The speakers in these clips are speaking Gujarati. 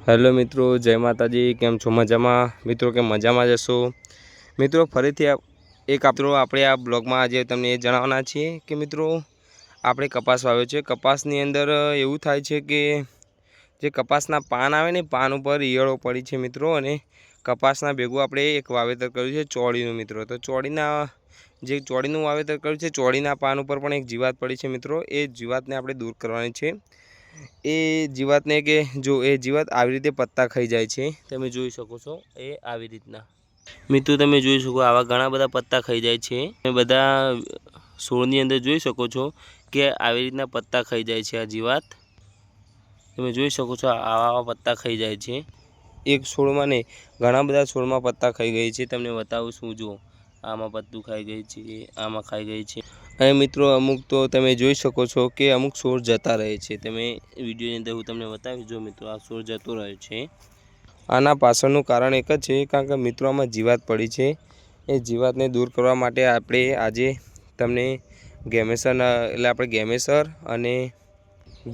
हेलो मित्रों, जय माताजी। केम छो? मजामां मित्रों के मजामां जशो मित्रों। फरीथी एक આપણે આ બ્લોગમાં આજે તમને એ જણાવવાના છીએ કે મિત્રો આપણે કપાસ વાવ્યો છે। કપાસની અંદર એવું થાય છે કે જે કપાસના પાન આવે ને પાન ઉપર ઈયળો પડી છે મિત્રો, અને કપાસના ભેગું આપણે એક વાવેતર કર્યું છે ચોળીનું મિત્રો। તો ચોળીનું વાવેતર કર્યું છે, ચોળીના પાન ઉપર પણ એક જીવાત પડી છે મિત્રો। એ જીવાતને આપણે દૂર કરવાની છે। એ જીવાતને કે જો એ જીવાત આવી રીતે પત્તા ખાઈ જાય છે, તમે જોઈ શકો છો। એ આવી રીતના મિત્રો તમે જોઈ શકો આવા ઘણા બધા પત્તા ખાઈ જાય છે। તમે બધા છોડની અંદર જોઈ શકો છો કે આવી રીતના પત્તા ખાઈ જાય છે આ જીવાત। તમે જોઈ શકો છો આવા પત્તા ખાઈ જાય છે। એક છોડમાં ને ઘણા બધા છોડમાં પત્તા ખાઈ ગઈ છે। તમને બતાવું છું, જો આમાં પત્તું ખાઈ ગઈ છે, આમાં ખાઈ ગઈ છે। અને મિત્રો અમુક તો તમે જોઈ શકો છો કે અમુક છોડ જતા રહે છે। તમે વિડીયોની અંદર હું તમને બતાવીશ, જો મિત્રો આ છોડ જતો રહ્યો છે। આના પાછળનું કારણ એક જ છે, કારણ કે મિત્રો આમાં જીવાત પડી છે। એ જીવાતને દૂર કરવા માટે આપણે આજે તમને ગેમેસર એટલે આપણે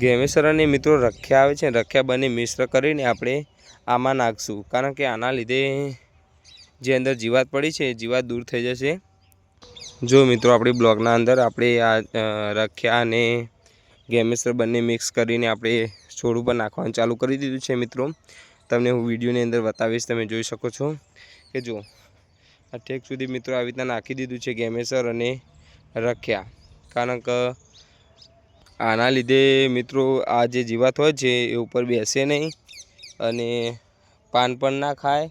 ગેમેસર અને મિત્રો રખ્યા આવે છે, રખ્યા બંને મિશ્ર કરીને આપણે આમાં નાખશું, કારણ કે આના લીધે જે અંદર જીવાત પડી છે એ જીવાત દૂર થઈ જશે। જો મિત્રો આપણી બ્લોગના અંદર આપણે આ રખ્યા અને ગેમેસર બંને મિક્સ કરીને આપણે છોડ ઉપર નાખવાનું ચાલુ કરી દીધું છે મિત્રો। તમને હું વિડીયોની અંદર બતાવીશ, તમે જોઈ શકો છો કે જો આ ઠેક સુધી મિત્રો આવી રીતના નાખી દીધું છે ગેમેસર અને રખ્યા, કારણ કે આના લીધે મિત્રો આ જે જીવાત હોય છે એ ઉપર બેસે નહીં અને પાન પણ ના ખાય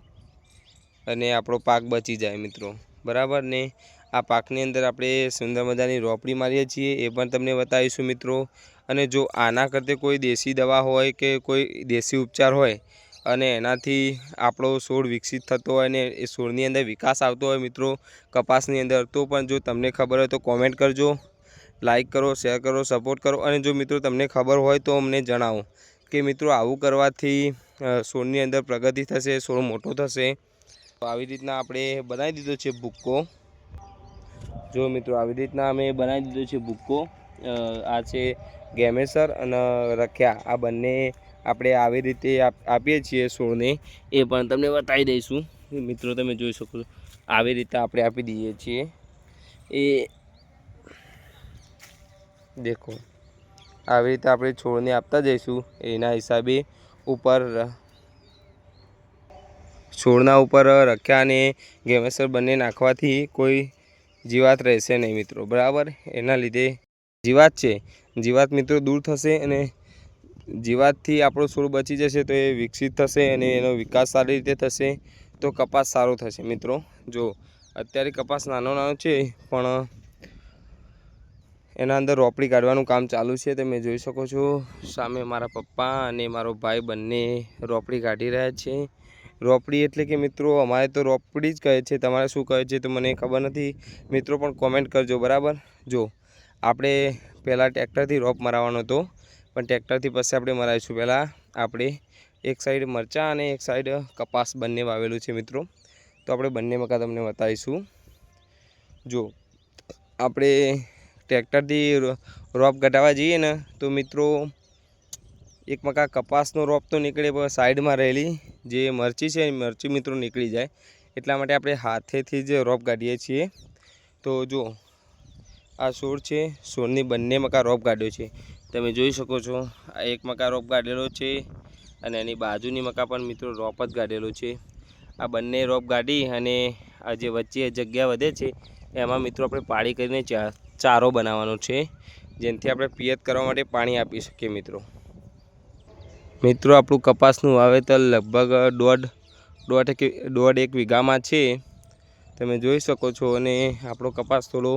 અને આપણો પાક બચી જાય મિત્રો, બરાબર ને। આ પાકની અંદર આપણે સુંદર મજાની રોપડી મારીએ છીએ, એ પણ તમને બતાવીશું મિત્રો। અને જો આના કરતે કોઈ દેશી દવા હોય કે કોઈ દેશી ઉપચાર હોય અને એનાથી આપણો છોડ વિકસિત થતો હોય ને એ છોડની અંદર વિકાસ આવતો હોય મિત્રો કપાસની અંદર, તો પણ જો તમને ખબર હોય તો કોમેન્ટ કરજો, લાઈક કરો, શેર કરો, સપોર્ટ કરો। અને જો મિત્રો તમને ખબર હોય તો અમને જણાવો કે મિત્રો આવું કરવાથી છોડની અંદર પ્રગતિ થશે, છોડ મોટો થશે। તો આવી રીતના આપણે બનાવી દીધો છે ભૂક્કો। જો મિત્રો આવી રીતના અમે બનાવી દીધો છે ભૂક્કો। આ છે ગેમેસર અને રખ્યા, આ બંને આપણે આવી રીતે આપીએ છીએ છોડને, એ પણ તમને બતાવી દઈશું મિત્રો। તમે જોઈ શકો છો આવી રીતે આપણે આપી દઈએ છીએ। એ દેખો આવી રીતે આપણે છોડને આપતા જઈશું, એના હિસાબે ઉપર છોડના ઉપર રખ્યા અને ગેમેસર બંને નાખવાથી કોઈ જીવાત રહેશે નહીં મિત્રો, બરાબર। એના લીધે જીવાત છે, જીવાત મિત્રો દૂર થશે અને જીવાતથી આપણો છોડ બચી જશે તો એ વિકસિત થશે અને એનો વિકાસ સારી રીતે થશે, તો કપાસ સારો થશે મિત્રો। જો અત્યારે કપાસ નાનો છે પણ એના અંદર રોપડી કાઢવાનું કામ ચાલુ છે। તમે જોઈ શકો છો સામે મારા પપ્પા અને મારો ભાઈ બંને રોપડી કાઢી રહ્યા છે। રોપડી એટલે કે મિત્રો અમારે તો રોપડી જ કહે છે, તમારે શું કહે છે તો મને ખબર નથી મિત્રો, પણ કોમેન્ટ કરજો, બરાબર। જો આપણે પહેલાં ટ્રેક્ટરથી રોપ મરાવવાનો હતો, પણ ટ્રેક્ટરથી પછી આપણે મરાવીશું। પહેલાં આપણે એક સાઈડ મરચાં અને એક સાઈડ કપાસ બંને વાવેલું છે મિત્રો, તો આપણે બંને મકા તમને બતાવીશું। જો આપણે ટ્રેક્ટરથી રોપ ઘટાડવા જઈએ ને તો મિત્રો એક મકા કપાસનો રોપ તો નીકળે, પણ સાઈડમાં રહેલી જે મરચી છે એ મરચી મિત્રો નીકળી જાય, એટલા માટે આપણે હાથેથી જ રોપ કાઢીએ છીએ। તો જો આ છોડ છે, છોડની બંને મકા રોપ કાઢ્યો છે, તમે જોઈ શકો છો। આ એક મકા રોપ કાઢેલો છે અને એની બાજુની મકા પણ મિત્રો રોપ જ કાઢેલો છે। આ બંને રોપ કાઢી અને આ જે વચ્ચે જગ્યા વધે છે એમાં મિત્રો આપણે પાળી કરીને ચારો બનાવવાનો છે, જેનાથી આપણે પિયત કરવા માટે પાણી આપી શકીએ મિત્રો। આપણું કપાસનું વાવેતર લગભગ દોઢ એક વીઘામાં છે, તમે જોઈ શકો છો। અને આપણો કપાસ થોડો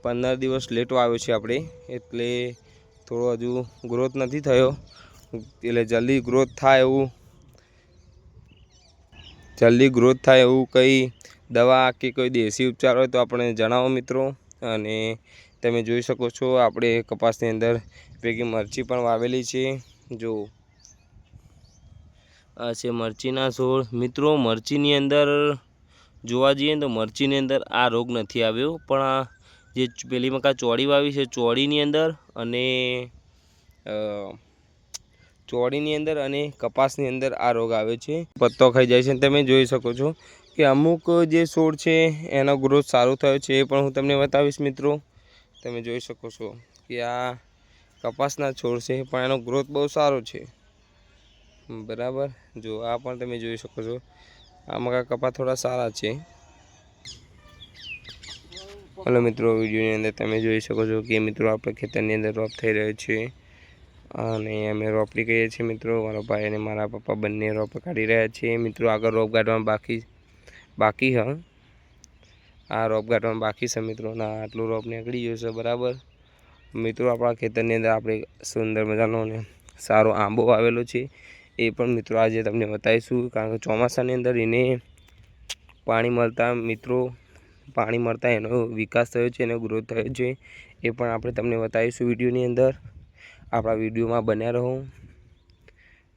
15 દિવસ લેટો આવ્યો છે આપણે, એટલે થોડો હજુ ગ્રોથ નથી થયો, એટલે જલ્દી ગ્રોથ થાય એવું કંઈ દવા કે કોઈ દેશી ઉપચાર હોય તો આપણે જણાવો મિત્રો। અને તમે જોઈ શકો છો આપણે કપાસની અંદર ભેગી મરચી પણ વાવેલી છે। જો આ છે મરચીના છોડ મિત્રો। મરચીની અંદર જોવા જઈએ તો મરચીની અંદર આ રોગ નથી આવ્યો, પણ આ જે પેલી મકા ચોળી વાવી છે ચોળીની અંદર અને ચોળીની અંદર અને કપાસની અંદર આ રોગ આવે છે, પત્તો ખાઈ જાય છે। તમે જોઈ શકો છો કે અમુક જે છોડ છે એનો ગ્રોથ સારો થયો છે, એ પણ હું તમને બતાવીશ મિત્રો। તમે જોઈ શકો છો કે આ કપાસના છોડ છે પણ એનો ગ્રોથ બહુ સારો છે, બરાબર। જો આ પણ તમે જોઈ શકો છો, આમાં કપા થોડા સારા છે। हेलो मित्रों, वीडियो अंदर તમે જોઈ શકો છો કે મિત્રો આપણે ખેતરની અંદર રોપ થઈ રહ્યો છે અને અમે રોપડી કહીએ છીએ મિત્રો। મારો ભાઈ અને મારા પપ્પા બંને રોપ કાઢી રહ્યા છે મિત્રો। આગળ રોપ કાઢવામાં બાકી હ આ રોપ કાઢવામાં બાકી છે મિત્રો, ના આટલું રોપ નીકળી ગયું છે, બરાબર। મિત્રો આપણા ખેતરની અંદર આપણે સુંદર મજાનો ને સારો આંબો આવેલો છે, એ પણ મિત્રો આજે તમને બતાવીશું। કારણ કે ચોમાસાની અંદર એને પાણી મળતા એનો વિકાસ થયો છે, એનો ગ્રોથ થયો છે, એ પણ આપણે તમને બતાવીશું વિડીયોની અંદર। આપણા વિડીયોમાં બન્યા રહો,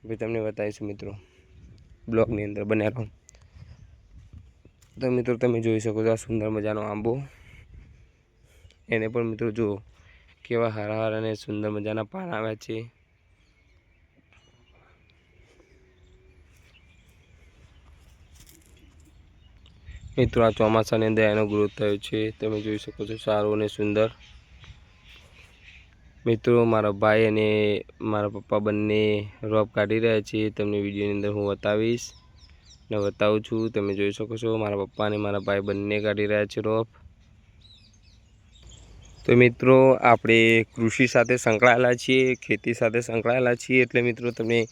આપણે તમને બતાવીશું મિત્રો, બ્લોગની અંદર બન્યા રહો। તો મિત્રો તમે જોઈ શકો છો આ સુંદર મજાનો આંબો, એને પણ મિત્રો જો કેવા હરાહર અને સુંદર મજાના પાન આવ્યા છે। મિત્રો આ ચોમાસાની અંદર એનો ગ્રોથ થયો છે, તમે જોઈ શકો છો, સારો અને સુંદર। મિત્રો મારા ભાઈ અને મારા પપ્પા બંને રોપ કાઢી રહ્યા છે, તમને વિડીયોની અંદર હું બતાવીશ ને બતાવું છું। તમે જોઈ શકો છો મારા પપ્પા અને મારા ભાઈ બંને કાઢી રહ્યા છે રોપ। તો મિત્રો આપણે કૃષિ સાથે સંકળાયેલા છીએ, ખેતી સાથે સંકળાયેલા છીએ, એટલે મિત્રો તમને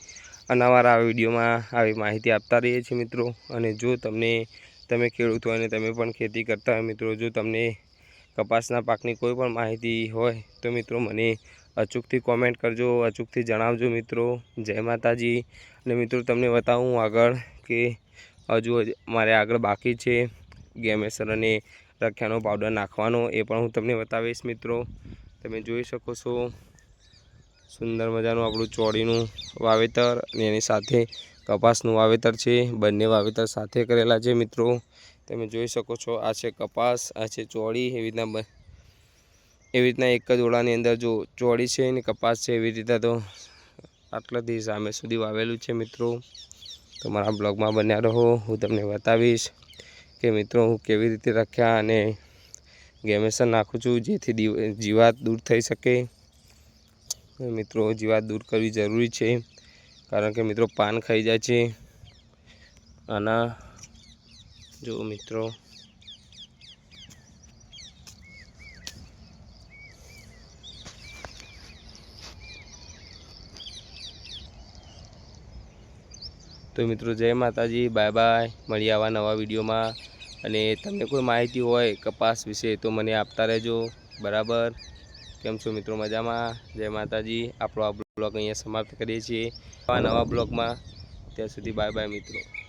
અનાવાર આ વિડીયોમાં આવી માહિતી આપતા રહીએ છીએ મિત્રો। અને જો તમે ખેડૂત હોય અને તમે પણ ખેતી કરતા હોય મિત્રો, જો તમને કપાસના પાકની કોઈ પણ માહિતી હોય તો મિત્રો મને અચૂકથી કોમેન્ટ કરજો, અચૂકથી જણાવજો મિત્રો। જય માતાજી। અને મિત્રો તમને બતાવું આગળ કે હજુ મારે આગળ બાકી છે ગેમેસર અને રખ્યાનો પાવડર નાખવાનો, એ પણ હું તમને બતાવીશ મિત્રો। તમે જોઈ શકો છો સુંદર મજાનું આપણું ચોળીનું વાવેતર અને એની સાથે કપાસનું વાવેતર છે, બંને વાવેતર સાથે કરેલા છે મિત્રો। તમે જોઈ શકો છો આ છે કપાસ, આ છે ચોળી, એવી રીતના એક જ ઓળાની અંદર જો ચોળી છે અને કપાસ છે, એવી રીતે તો આટલાથી સામે સુધી વાવેલું છે મિત્રો। તો મારા બ્લોગમાં બન્યા રહો, હું તમને બતાવીશ કે મિત્રો હું કેવી રીતે રખ્યા અને ગેમેસર નાખું છું, જેથી જીવાત દૂર થઈ શકે। મિત્રો જીવાત દૂર કરવી જરૂરી છે, કારણ કે મિત્રો પાન ખાઈ જાય છે આના। જો મિત્રો તો મિત્રો જય માતાજી, બાય બાય, મળીએ આવા નવા વિડીયોમાં। અને તમને કોઈ માહિતી હોય કપાસ વિશે તો મને આપતા રહેજો, બરાબર। કેમ છો મિત્રો, મજામાં? જય માતાજી। આપણો આ બ્લોગ અહીંયા સમાપ્ત કરીએ છીએ, આવા નવા બ્લોગમાં, ત્યાં સુધી બાય બાય મિત્રો।